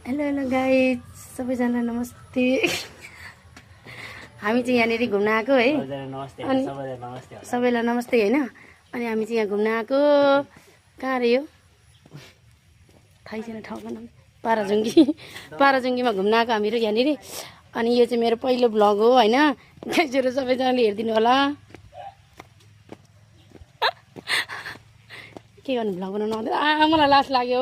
Hello hello guys सबैजना नमस्ते। हामी चाहिँ यहाँनिर घुम्न आएको है। अनि सबैलाई नमस्ते होइन। अनि हामी चाहिँ यहाँ घुम्न आएको कहाँ रे यो थाहै छैन ठाउँको नाम। पाराजुङ्गीमा घुम्न आएको हामीहरू यहाँनिर। अनि यो चाहिँ मेरो पहिलो भ्लग हो होइन। गाइजहरू सबैजनाले हेरिदिनु होला। के गर्नु भ्लग बनाउनु आउँदैन मलाई लाज लाग्यो।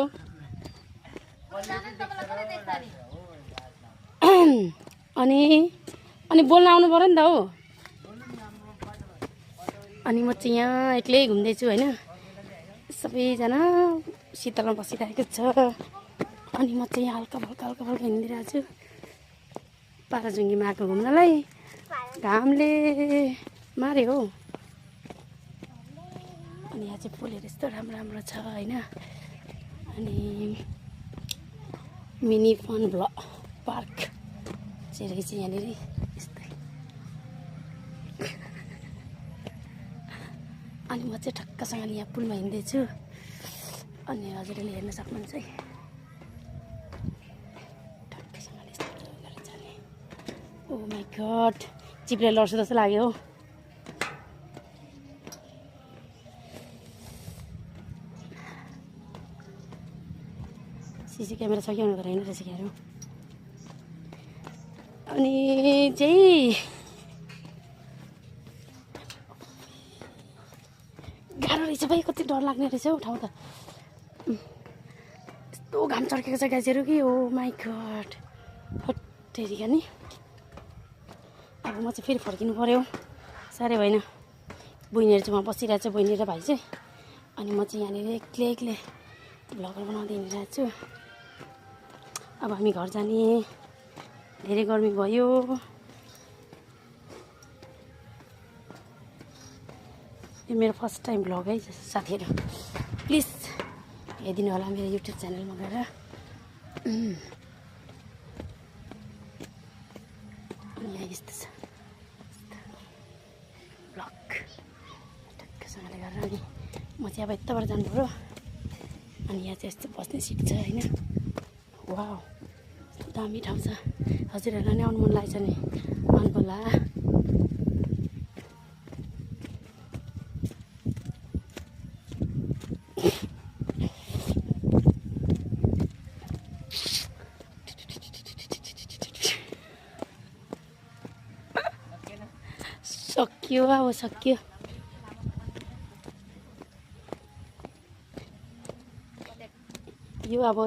अनि बोल्न आउनु पर्यो नि त हो। अनि म चाहिँ यहाँ एक्लै घुम्दैछु होइन। सबैजना शीतलमा बसिरहेको छ। अनि म चाहिँ हल्का फल्का हिँडिरहेको छु पाराजुङ्गीमा आएको घुम्नलाई। घामले मार्यो हो। अनि यहाँ चाहिँ फुलहरू यस्तो राम्रो छ होइन। अनि मिनी फन पार्क चाहिँ रहेछ यहाँनिर यस्तै। अनि म चाहिँ ठक्कसँगले यहाँ पुलमा हिँड्दैछु। अनि हजुरले हेर्न सक्नुहुन्छ है ठक्कसँगले यस्तो गरेर जाने। ओ माई गड चिप्लेर लड्छु जस्तो लाग्यो हो। सिसी क्यामेरा छ कि आउनु रहेन रहेछ क्यारो। अनि चाहिँ गाह्रो रहेछ भाइ कति डर लाग्ने रहेछ हौ ठाउँ त। यस्तो घाम चर्केको छ गाइजहरू कि ओ माई गड हटेरिका नि। अब म चाहिँ फेरि फर्किनु पऱ्यो साह्रै भएन। बहिनीहरू चाहिँ उहाँ बसिरहेको छ बहिनी र भाइ चाहिँ। अनि म चाहिँ यहाँनिर एक्लै भ्लगर बनाउँदै हिँडिरहेको छु। अब हामी घर जाने धेरै गर्मी भयो। यो मेरो फर्स्ट टाइम भ्लग है साथीहरू। प्लिज हेरिदिनु होला मेरो युट्युब च्यानलमा गएर। अनि यहाँ यस्तो छ भ्लग ठक्कसँगले गरेर। अनि म चाहिँ अब यताबाट जानु पऱ्यो। अनि यहाँ चाहिँ यस्तो बस्ने सिट छ होइन। वाउ यस्तो दामी ठाउँ छ। हजुरहरूलाई नै आउनु मन लागेछ नि आउनुहोला। सक्यो अब सक्यो। यो अब